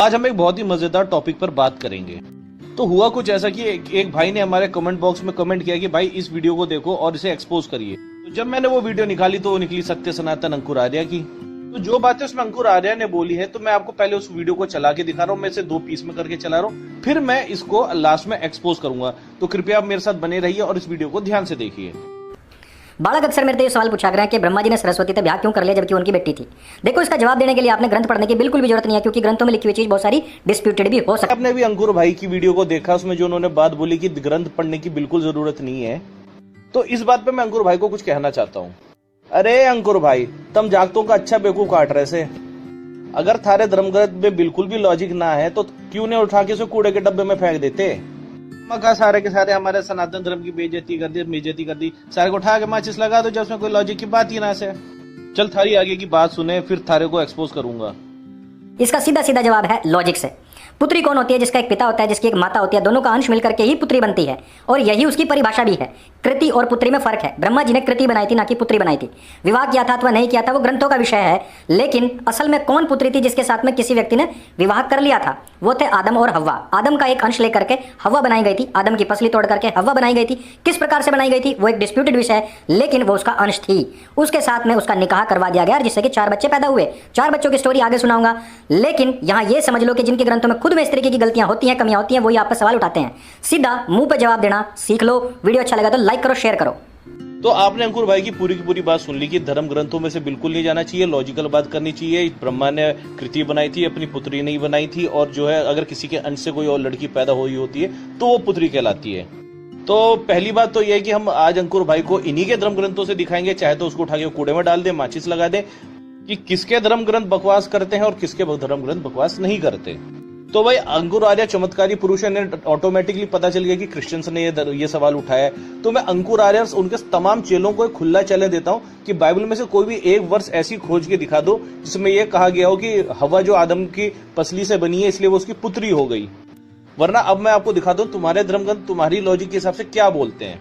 आज हम एक बहुत ही मजेदार टॉपिक पर बात करेंगे। तो हुआ कुछ ऐसा कि एक भाई ने हमारे कमेंट बॉक्स में कमेंट किया कि भाई इस वीडियो को देखो और इसे एक्सपोज करिए। तो जब मैंने वो वीडियो निकाली तो वो निकली सत्य सनातन अंकुर आर्या की। तो जो बातें उसमें अंकुर आर्या ने बोली है तो मैं आपको पहले उस वीडियो को चला के दिखा रहा हूँ। मैं इसे 2 पीस में करके चला रहा हूँ, फिर मैं इसको लास्ट में एक्सपोज करूंगा। तो कृपया आप मेरे साथ बने रहिए और इस वीडियो को ध्यान से देखिए। बालक अक्सर मेरे से ये सवाल पूछा कर रहे हैं कि ब्रह्मा जी ने सरस्वती से ब्याह क्यों कर लिया जबकि उनकी बेटी थी। देखो, इसका जवाब देने के लिए आपने ग्रंथ पढ़ने की बिल्कुल भी जरूरत नहीं है, क्योंकि ग्रंथों में लिखी हुई चीज बहुत सारी डिस्प्यूटेड भी हो सकती है। आपने भी अंकुर भाई की वीडियो को देखा, उसमें जो उन्होंने बात बोली कि ग्रंथ पढ़ने की बिल्कुल जरूरत नहीं है, तो इस बात पे मैं अंकुर भाई को कुछ कहना चाहता हूँ। अरे अंकुर भाई, तुम जागतों का अच्छा बेवकूफ काट रहे से। अगर थारे धर्म ग्रंथ में बिल्कुल भी लॉजिक ना है तो क्यों ने उठा के उसे कूड़े के डब्बे में फेंक देते। मका सारे के सारे हमारे सनातन धर्म की बेइज्जती कर दी, सारे को उठा के माचिस लगा दो जब उसमें कोई लॉजिक की बात ही ना से। चल थारी आगे की बात सुने, फिर थारे को एक्सपोज करूंगा। इसका सीधा सीधा जवाब है लॉजिक से। पुत्री कौन होती है? जिसका एक पिता होता है, जिसकी एक माता होती है, दोनों का अंश मिलकर के ही पुत्री बनती है, और यही उसकी परिभाषा भी है। कृति और पुत्री में फर्क है। ब्रह्मा जी ने कृति बनाई थी, ना कि पुत्री बनाई थी। विवाह किया था अथवा नहीं किया था वो ग्रंथों का विषय है, लेकिन असल में कौन पुत्री थी जिसके साथ में किसी व्यक्ति ने विवाह कर लिया था? वो थे आदम और हव्वा। आदम का एक अंश लेकर के हव्वा बनाई गई थी, आदम की पसली तोड़ करके हव्वा बनाई गई थी। किस प्रकार से बनाई गई थी वो एक डिस्प्यूटेड विषय है, लेकिन वो उसका अंश थी। उसके साथ में उसका निकाह करवा दिया गया, जिससे कि 4 बच्चे पैदा हुए। 4 बच्चों की स्टोरी आगे सुनाऊंगा, लेकिन यहाँ ये समझ लो कि जिनके ग्रंथों में खुद में इस तरीके की गलतियां होती हैं, कमियां होती हैं, वही आप पर सवाल उठाते हैं। सीधा मुंह पे जवाब देना सीख लो। वीडियो अच्छा लगा तो लाइक करो, शेयर करो। तो आपने अंकुर भाई की पूरी बात सुन ली कि धर्म ग्रंथों में से बिल्कुल नहीं जाना चाहिए, लॉजिकल बात करनी चाहिए। ब्रह्मा ने कृति बनाई थी, अपनी पुत्री नहीं बनाई थी, और जो है अगर किसी के अंश से कोई और लड़की पैदा हुई होती है तो वो पुत्री कहलाती है। तो पहली बात तो यह है कि हम आज अंकुर भाई को इन्हीं के धर्म ग्रंथों से दिखाएंगे, चाहे तो उसको उठा के कूड़े में डाल दे, माचिस लगा दे, कि किसके धर्म ग्रंथ बकवास करते हैं और किसके धर्म ग्रंथ बकवास नहीं करते। तो भाई अंकुर आर्या चमत्कारी पुरुष है, ऑटोमेटिकली पता चल गया कि क्रिश्चियंस ने ये सवाल उठाया है। तो मैं अंकुर आर्या उनके तमाम चेलों को एक खुला चैलेंज देता हूं कि बाइबल में से कोई भी एक वर्ष ऐसी खोज के दिखा दो जिसमें यह कहा गया हो कि हवा जो आदम की पसली से बनी है इसलिए वो उसकी पुत्री हो गई। वरना अब मैं आपको दिखाता हूं तुम्हारे धर्म ग्रंथ तुम्हारी लॉजिक के हिसाब से क्या बोलते हैं।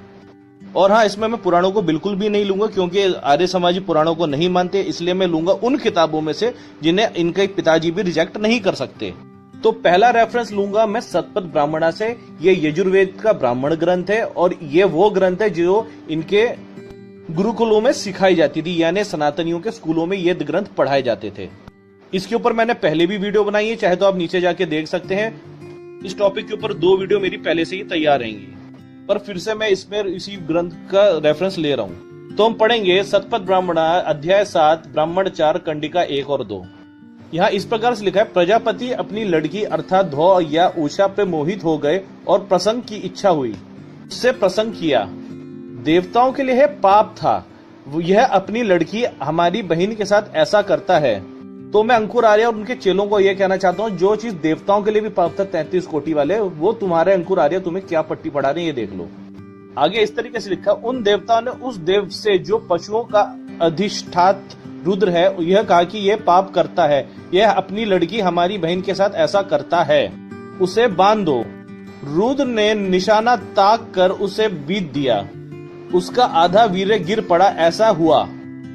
और हाँ, इसमें मैं पुराणों को बिल्कुल भी नहीं लूंगा, क्योंकि आर्य समाजी पुराणों को नहीं मानते, इसलिए मैं लूंगा उन किताबों में से जिन्हें इनके पिताजी भी रिजेक्ट नहीं कर सकते। तो पहला रेफरेंस लूंगा मैं सतपथ ब्राह्मणा से। ये यजुर्वेद का ब्राह्मण ग्रंथ है और ये वो ग्रंथ है जो इनके गुरुकुलों में सिखाई जाती थी, यानी सनातनियों के स्कूलों में ये ग्रंथ पढ़ाए जाते थे। इसके ऊपर मैंने पहले भी वीडियो बनाई है, चाहे तो आप नीचे जाके देख सकते हैं। इस टॉपिक के ऊपर 2 वीडियो मेरी पहले से ही तैयार रहेंगी, पर फिर से मैं इसमें इसी ग्रंथ का रेफरेंस ले रहा हूं। तो हम पढ़ेंगे सतपथ ब्राह्मणा अध्याय 7 ब्राह्मण 4 कंडिका 1 और 2। यहाँ इस प्रकार से लिखा है, प्रजापति अपनी लड़की अर्थात धौ या उषा पे मोहित हो गए और प्रसंग की इच्छा हुई, उससे प्रसंग किया। देवताओं के लिए पाप था, यह अपनी लड़की हमारी बहन के साथ ऐसा करता है। तो मैं अंकुर आर्या और उनके चेलों को यह कहना चाहता हूँ, जो चीज देवताओं के लिए भी पाप था 33 कोटि वाले, वो तुम्हारे अंकुर आर्या तुम्हें क्या पट्टी पढ़ा रहे हैं ये देख लो। आगे इस तरीके से लिखा, उन देवताओं ने उस देव से जो पशुओं का अधिष्ठात रुद्र है यह कहा कि यह पाप करता है, यह अपनी लड़की हमारी बहन के साथ ऐसा करता है, उसे बांध दो। रुद्र ने निशाना ताक कर उसे बीत दिया, उसका आधा वीर्य गिर पड़ा, ऐसा हुआ।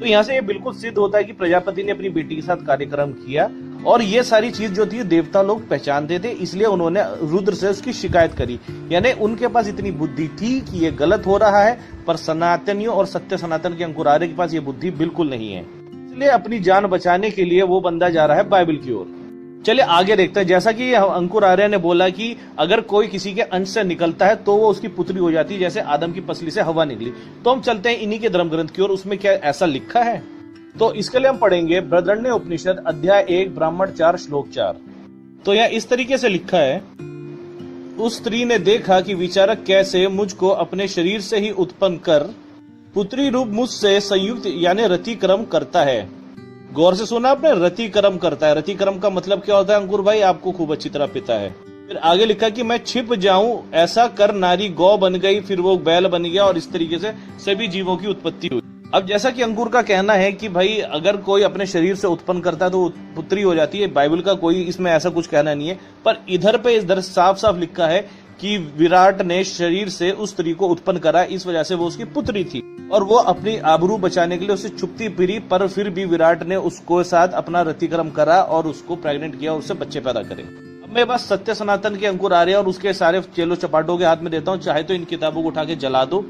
तो यहाँ से ये बिल्कुल सिद्ध होता है कि प्रजापति ने अपनी बेटी के साथ कार्यक्रम किया, और ये सारी चीज जो थी देवता लोग पहचानते थे, इसलिए उन्होंने रुद्र से उसकी शिकायत करी। यानी उनके पास इतनी बुद्धि थी कि ये गलत हो रहा है, पर सनातनियों और सत्य सनातन के अंकुर आर्य के पास ये बुद्धि बिल्कुल नहीं है, इसलिए अपनी जान बचाने के लिए वो बंदा जा रहा है बाइबल की ओर। चलिए आगे देखते हैं। जैसा कि अंकुर आर्य ने बोला कि अगर कोई किसी के अंश से निकलता है तो वो उसकी पुत्री हो जाती है, जैसे आदम की पसली से हवा निकली। तो हम चलते हैं इन्हीं के धर्म ग्रंथ की ओर, उसमें क्या ऐसा लिखा है। तो इसके लिए हम पढ़ेंगे बृहदारण्यक उपनिषद अध्याय 1 ब्राह्मण 4 श्लोक 4। तो यह इस तरीके से लिखा है, उस स्त्री ने देखा कि विचारक कैसे मुझको अपने शरीर से ही उत्पन्न कर पुत्री रूप मुझसे संयुक्त यानी रतिक्रम करता है। गौर से सुना आपने, रतिक्रम करता है। रतिक्रम का मतलब क्या होता है अंकुर भाई, आपको खूब अच्छी तरह पता है। फिर आगे लिखा कि मैं छिप जाऊं, ऐसा कर नारी गौ बन गई, फिर वो बैल बन गया, और इस तरीके से सभी जीवों की उत्पत्ति हुई। अब जैसा कि अंकुर का कहना है कि भाई अगर कोई अपने शरीर से उत्पन्न करता है तो पुत्री हो जाती है, बाइबल का कोई इसमें ऐसा कुछ कहना नहीं है, पर इधर पे साफ साफ लिखा है कि विराट ने शरीर से उस स्त्री को उत्पन्न करा, इस वजह से वो उसकी पुत्री थी और वो अपनी आबरू बचाने के लिए उसे छुपती फिरी, पर फिर भी विराट ने उसको साथ अपना रतिक्रम करा और उसको प्रेग्नेंट किया और उससे बच्चे पैदा करे। अब मेरे पास सत्य सनातन के अंकुर आ रहे हैं और उसके सारे चेलो चपाटों के हाथ में देता हूँ, चाहे तो इन किताबों को उठा के जला दो।